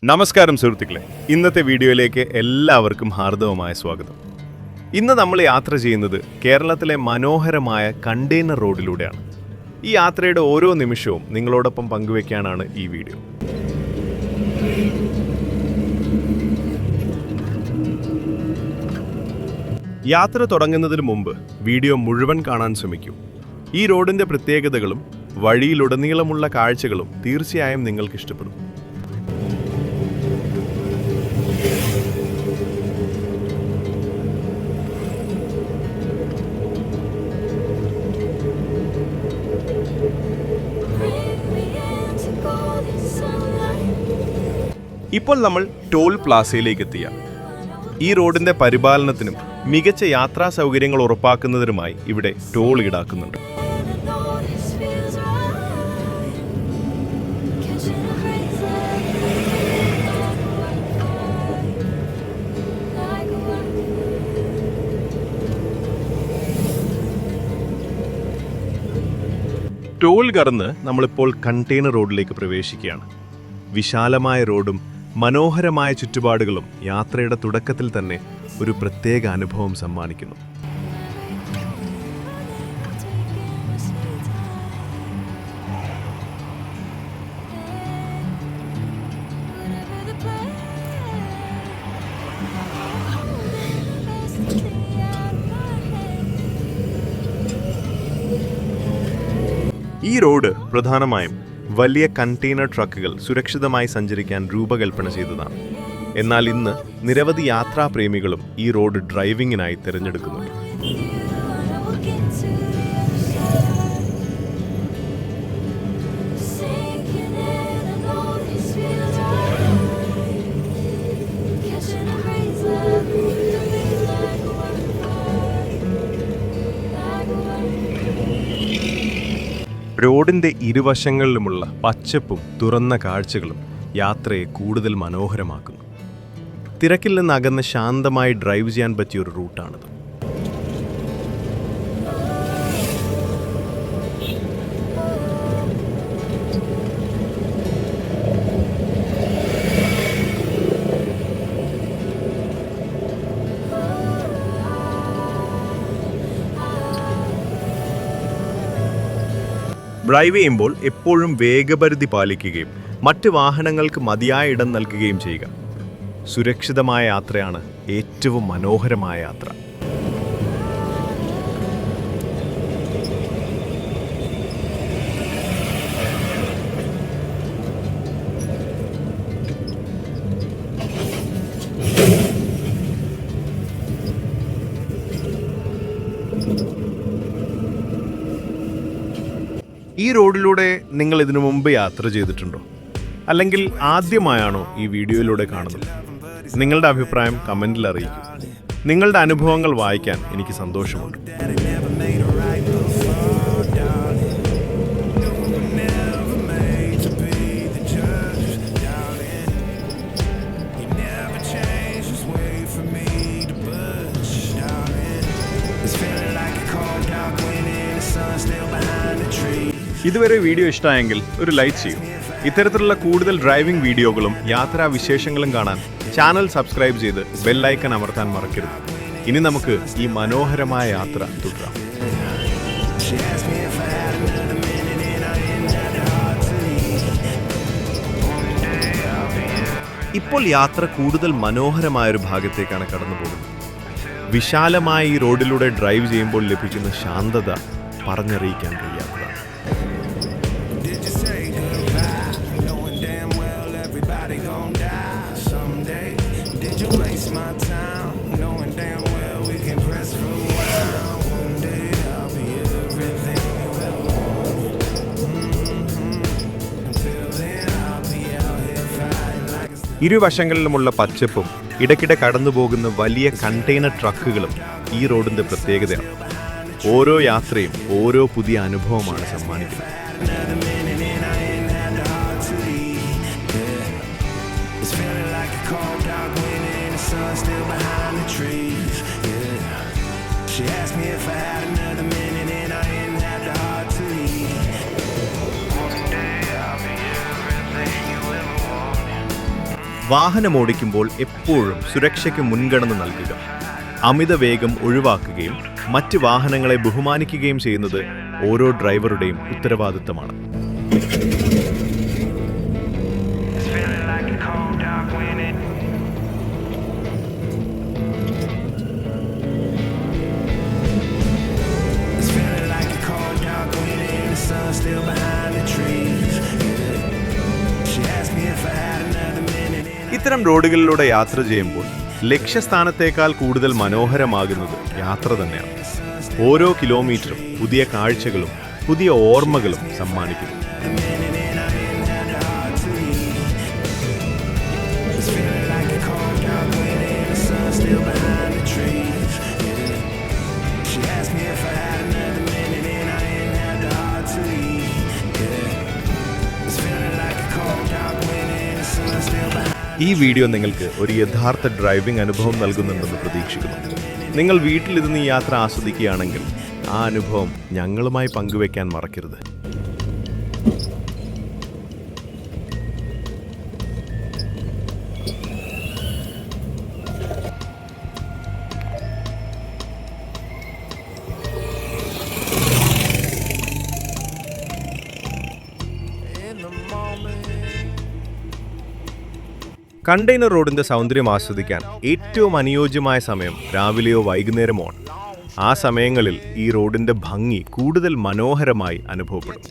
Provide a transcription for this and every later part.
നമസ്കാരം സുഹൃത്തുക്കളെ, ഇന്നത്തെ വീഡിയോയിലേക്ക് എല്ലാവർക്കും ഹാർദവമായ സ്വാഗതം. ഇന്ന് നമ്മൾ യാത്ര ചെയ്യുന്നത് കേരളത്തിലെ മനോഹരമായ കണ്ടെയ്നർ റോഡിലൂടെയാണ്. ഈ യാത്രയുടെ ഓരോ നിമിഷവും നിങ്ങളോടൊപ്പം പങ്കുവെക്കാനാണ് ഈ വീഡിയോ. യാത്ര തുടങ്ങുന്നതിന് മുമ്പ് വീഡിയോ മുഴുവൻ കാണാൻ ശ്രമിക്കൂ. ഈ റോഡിൻ്റെ പ്രത്യേകതകളും വഴിയിലുടനീളമുള്ള കാഴ്ചകളും തീർച്ചയായും നിങ്ങൾക്ക് ഇഷ്ടപ്പെടും. ഇപ്പോൾ നമ്മൾ ടോൾ പ്ലാസയിലേക്ക് എത്തിയ ഈ റോഡിന്റെ പരിപാലനത്തിനും മികച്ച യാത്രാ സൗകര്യങ്ങൾ ഉറപ്പാക്കുന്നതിനുമായി ഇവിടെ ടോൾ ഈടാക്കുന്നുണ്ട്. ടോൾ കടന്ന് നമ്മളിപ്പോൾ കണ്ടെയ്നർ റോഡിലേക്ക് പ്രവേശിക്കുകയാണ്. വിശാലമായ റോഡും മനോഹരമായ ചുറ്റുപാടുകളും യാത്രയുടെ തുടക്കത്തിൽ തന്നെ ഒരു പ്രത്യേക അനുഭവം സമ്മാനിക്കുന്നു. ഈ റോഡ് പ്രധാനമായും വലിയ കണ്ടെയ്നർ ട്രക്കുകൾ സുരക്ഷിതമായി സഞ്ചരിക്കാൻ രൂപകൽപ്പന ചെയ്തതാണ്. എന്നാൽ ഇന്ന് നിരവധി യാത്രാപ്രേമികളും ഈ റോഡ് ഡ്രൈവിംഗിനായി തിരഞ്ഞെടുക്കുന്നുണ്ട്. റോഡിന്റെ ഇരുവശങ്ങളിലുമുള്ള പച്ചപ്പും തുറന്ന കാഴ്ചകളും യാത്രയെ കൂടുതൽ മനോഹരമാക്കുന്നു. തിരക്കിൽ നിന്ന് അകന്ന് ശാന്തമായി ഡ്രൈവ് ചെയ്യാൻ പറ്റിയ ഒരു റൂട്ടാണിത്. ഡ്രൈവ് ചെയ്യുമ്പോൾ എപ്പോഴും വേഗപരിധി പാലിക്കുകയും മറ്റ് വാഹനങ്ങൾക്ക് മതിയായ ഇടം നൽകുകയും ചെയ്യുക. സുരക്ഷിതമായ യാത്രയാണ് ഏറ്റവും മനോഹരമായ യാത്ര. ഈ റോഡിലൂടെ നിങ്ങൾ ഇതിനു മുമ്പ് യാത്ര ചെയ്തിട്ടുണ്ടോ? അല്ലെങ്കിൽ ആദ്യമായാണോ ഈ വീഡിയോയിലൂടെ കാണുന്നത്? നിങ്ങളുടെ അഭിപ്രായം കമൻറ്റിൽ അറിയിക്കും. നിങ്ങളുടെ അനുഭവങ്ങൾ വായിക്കാൻ എനിക്ക് സന്തോഷമുണ്ട്. ഇതുവരെ വീഡിയോ ഇഷ്ടമായെങ്കിൽ ഒരു ലൈക്ക് ചെയ്യൂ. ഇത്തരത്തിലുള്ള കൂടുതൽ ഡ്രൈവിംഗ് വീഡിയോകളും യാത്രാ വിശേഷങ്ങളും കാണാൻ ചാനൽ സബ്സ്ക്രൈബ് ചെയ്ത് ബെൽ ഐക്കൺ അമർത്താൻ മറക്കരുത്. ഇനി നമുക്ക് ഈ മനോഹരമായ യാത്ര തുടരാം. ഇപ്പോൾ യാത്ര കൂടുതൽ മനോഹരമായൊരു ഭാഗത്തേക്കാണ് കടന്നു പോകുന്നത്. വിശാലമായ ഈ റോഡിലൂടെ ഡ്രൈവ് ചെയ്യുമ്പോൾ ലഭിക്കുന്ന ശാന്തത പറഞ്ഞറിയിക്കാൻ കഴിയാത്തതാണ്. ഇരുവശങ്ങളിലുമുള്ള പച്ചപ്പും ഇടയ്ക്കിടെ കടന്നുപോകുന്ന വലിയ കണ്ടെയ്നർ ട്രക്കുകളും ഈ റോഡിന്റെ പ്രത്യേകതയാണ്. ഓരോ യാത്രയും ഓരോ പുതിയ അനുഭവമാണ് സമ്മാനിക്കുന്നത്. വാഹനമോടിക്കുമ്പോൾ എപ്പോഴും സുരക്ഷയ്ക്ക് മുൻഗണന നൽകുക. അമിത വേഗം ഒഴിവാക്കുകയും മറ്റ് വാഹനങ്ങളെ ബഹുമാനിക്കുകയും ചെയ്യുന്നത് ഓരോ ഡ്രൈവറുടെയും ഉത്തരവാദിത്തമാണ്. ഇത്തരം റോഡുകളിലൂടെ യാത്ര ചെയ്യുമ്പോൾ ലക്ഷ്യസ്ഥാനത്തേക്കാൾ കൂടുതൽ മനോഹരമാകുന്നത് യാത്ര തന്നെയാണ്. ഓരോ കിലോമീറ്ററും പുതിയ കാഴ്ചകളും പുതിയ ഓർമ്മകളും സമ്മാനിക്കുന്നു. ഈ വീഡിയോ നിങ്ങൾക്ക് ഒരു യഥാർത്ഥ ഡ്രൈവിംഗ് അനുഭവം നൽകുന്നുണ്ടെന്ന് പ്രതീക്ഷിക്കുന്നു. നിങ്ങൾ വീട്ടിലിരുന്ന് ഈ യാത്ര ആസ്വദിക്കുകയാണെങ്കിൽ ആ അനുഭവം ഞങ്ങളുമായി പങ്കുവെക്കാൻ മറക്കരുത്. കണ്ടെയ്നർ റോഡിന്റെ സൗന്ദര്യം ആസ്വദിക്കാൻ ഏറ്റവും അനുയോജ്യമായ സമയം രാവിലെയോ വൈകുന്നേരമോ ആണ്. ആ സമയങ്ങളിൽ ഈ റോഡിന്റെ ഭംഗി കൂടുതൽ മനോഹരമായി അനുഭവപ്പെടും.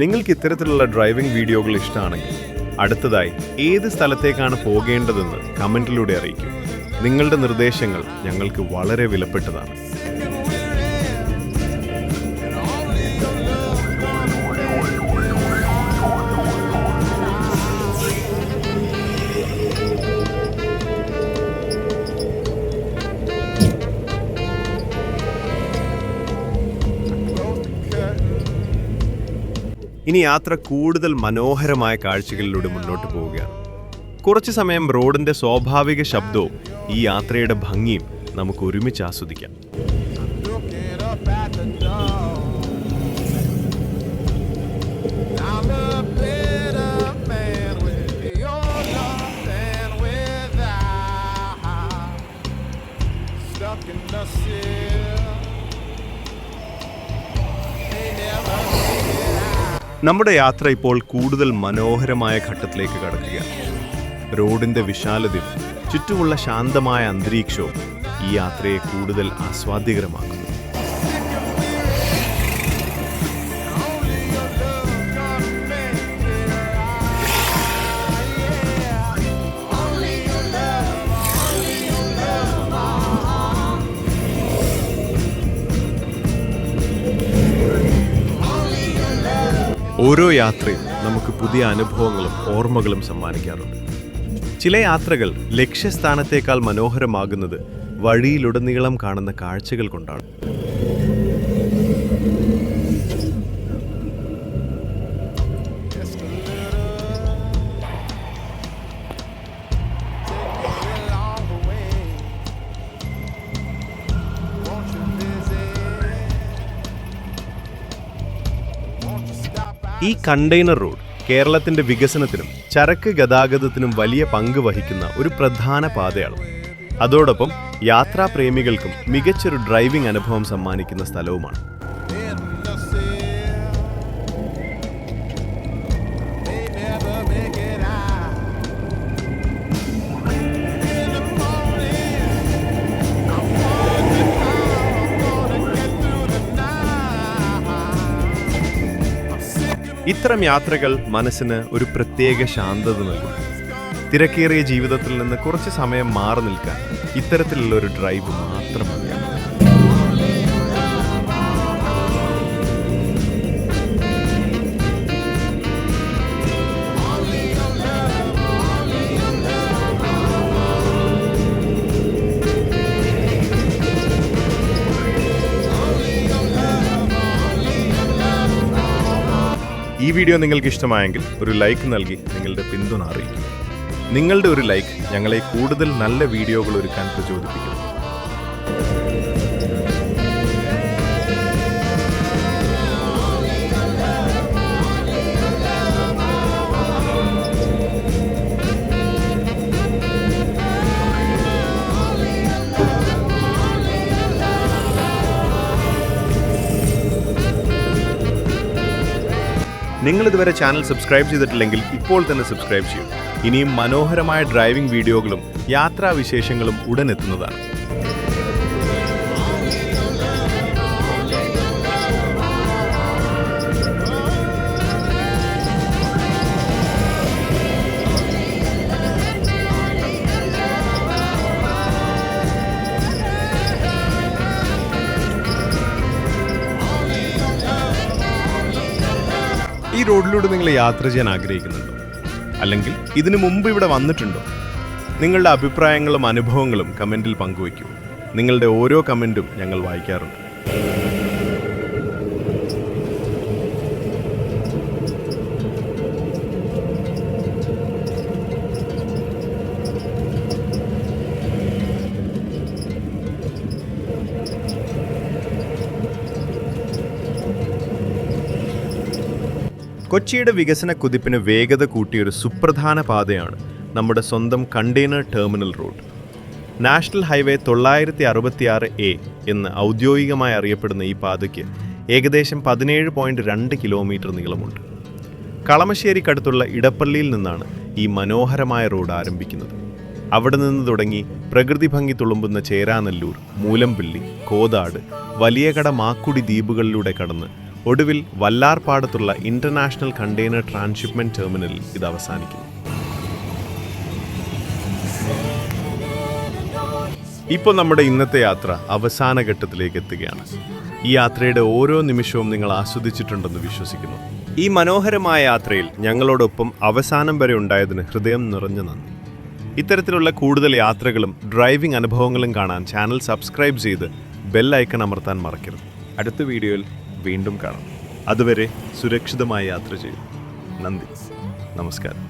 നിങ്ങൾക്ക് ഇത്തരത്തിലുള്ള ഡ്രൈവിംഗ് വീഡിയോകൾ ഇഷ്ടമാണെങ്കിൽ അടുത്തതായി ഏത് സ്ഥലത്തേക്കാണ് പോകേണ്ടതെന്ന് കമൻറ്റിലൂടെ അറിയിക്കൂ. നിങ്ങളുടെ നിർദ്ദേശങ്ങൾ ഞങ്ങൾക്ക് വളരെ വിലപ്പെട്ടതാണ്. ഇനി യാത്ര കൂടുതൽ മനോഹരമായ കാഴ്ചകളിലൂടെ മുന്നോട്ട് പോവുകയാണ്. കുറച്ചു സമയം റോഡിന്റെ സ്വാഭാവിക ശബ്ദവും ഈ യാത്രയുടെ ഭംഗിയും നമുക്ക് ഒരുമിച്ച് ആസ്വദിക്കാം. നമ്മുടെ യാത്ര ഇപ്പോൾ കൂടുതൽ മനോഹരമായ ഘട്ടത്തിലേക്ക് കടക്കുകയാണ്. റോഡിന്റെ വിശാലതയും ചുറ്റുമുള്ള ശാന്തമായ അന്തരീക്ഷവും ഈ യാത്രയെ കൂടുതൽ ആസ്വാദ്യകരമാക്കുന്നു. ഓരോ യാത്രയും നമുക്ക് പുതിയ അനുഭവങ്ങളും ഓർമ്മകളും സമ്മാനിക്കാറുണ്ട്. ചില യാത്രകൾ ലക്ഷ്യസ്ഥാനത്തേക്കാൾ മനോഹരമാകുന്നത് വഴിയിലുടനീളം കാണുന്ന കാഴ്ചകൾ കൊണ്ടാണ്. ഈ കണ്ടെയ്നർ റോഡ് കേരളത്തിന്റെ വികസനത്തിനും ചരക്ക് ഗതാഗതത്തിനും വലിയ പങ്ക് വഹിക്കുന്ന ഒരു പ്രധാന പാതയാണ്. അതോടൊപ്പം യാത്രാപ്രേമികൾക്കും മികച്ചൊരു ഡ്രൈവിംഗ് അനുഭവം സമ്മാനിക്കുന്ന സ്ഥലവുമാണ്. ഇത്തരം യാത്രകൾ മനസ്സിന് ഒരു പ്രത്യേക ശാന്തത നൽകും. തിരക്കേറിയ ജീവിതത്തിൽ നിന്ന് കുറച്ച് സമയം മാറി നിൽക്കാൻ ഇത്തരത്തിലുള്ള ഒരു ഡ്രൈവ് മാത്രം മതിയാണ്. ഈ ഈ വീഡിയോ നിങ്ങൾക്ക് ഇഷ്ടമായെങ്കിൽ ഒരു ലൈക്ക് നൽകി നിങ്ങളുടെ പിന്തുണ അറിയിക്കുക. നിങ്ങളുടെ ഒരു ലൈക്ക് ഞങ്ങളെ കൂടുതൽ നല്ല വീഡിയോകൾ ഒരുക്കാൻ പ്രചോദിപ്പിക്കും. നിങ്ങൾ ഇതുവരെ ചാനൽ സബ്സ്ക്രൈബ് ചെയ്തിട്ടില്ലെങ്കിൽ ഇപ്പോൾ തന്നെ സബ്സ്ക്രൈബ് ചെയ്യൂ. ഇനിയും മനോഹരമായ ഡ്രൈവിംഗ് വീഡിയോകളും യാത്രാ വിശേഷങ്ങളും ഉടൻ എത്തുന്നതാണ്. ഈ റോഡിലൂടെ നിങ്ങൾ യാത്ര ചെയ്യാൻ ആഗ്രഹിക്കുന്നുണ്ടോ? അല്ലെങ്കിൽ ഇതിനു മുമ്പ് ഇവിടെ വന്നിട്ടുണ്ടോ? നിങ്ങളുടെ അഭിപ്രായങ്ങളും അനുഭവങ്ങളും കമൻറ്റിൽ പങ്കുവയ്ക്കൂ. നിങ്ങളുടെ ഓരോ കമൻറ്റും ഞങ്ങൾ വായിക്കാറുണ്ട്. കൊച്ചിയുടെ വികസന കുതിപ്പിന് വേഗത കൂട്ടിയൊരു സുപ്രധാന പാതയാണ് നമ്മുടെ സ്വന്തം container terminal road. National highway 966A എന്ന് ഔദ്യോഗികമായി അറിയപ്പെടുന്ന ഈ പാതയ്ക്ക് ഏകദേശം 17.2 കിലോമീറ്റർ നീളമുണ്ട്. കളമശ്ശേരിക്കടുത്തുള്ള ഇടപ്പള്ളിയിൽ നിന്നാണ് ഈ മനോഹരമായ റോഡ് ആരംഭിക്കുന്നത്. അവിടെ നിന്ന് തുടങ്ങി പ്രകൃതി ഭംഗി തുളുമ്പുന്ന ചേരാനെല്ലൂർ, മൂലംപിള്ളി, കോതാട്, വലിയകട, മാക്കുടി ദ്വീപുകളിലൂടെ കടന്ന് ഒടുവിൽ വല്ലാർപാടത്തുള്ള ഇന്റർനാഷണൽ കണ്ടെയ്നർ ട്രാൻസ്ഷിപ്മെന്റ് ടെർമിനലിൽ ഇത് അവസാനിക്കുന്നു. ഇപ്പോൾ നമ്മുടെ ഇന്നത്തെ യാത്ര അവസാന ഘട്ടത്തിലേക്ക് എത്തുകയാണ്. ഈ യാത്രയുടെ ഓരോ നിമിഷവും നിങ്ങൾ ആസ്വദിച്ചിട്ടുണ്ടെന്ന് വിശ്വസിക്കുന്നു. ഈ മനോഹരമായ യാത്രയിൽ ഞങ്ങളോടൊപ്പം അവസാനം വരെ ഉണ്ടായതിന് ഹൃദയം നിറഞ്ഞ നന്ദി. ഇത്തരത്തിലുള്ള കൂടുതൽ യാത്രകളും ഡ്രൈവിംഗ് അനുഭവങ്ങളും കാണാൻ ചാനൽ സബ്സ്ക്രൈബ് ചെയ്ത് ബെൽ ഐക്കൺ അമർത്താൻ മറക്കരുത്. അടുത്ത വീഡിയോയിൽ വീണ്ടും കാണാം. അതുവരെ സുരക്ഷിതമായി യാത്ര ചെയ്യും. നന്ദി, നമസ്കാരം.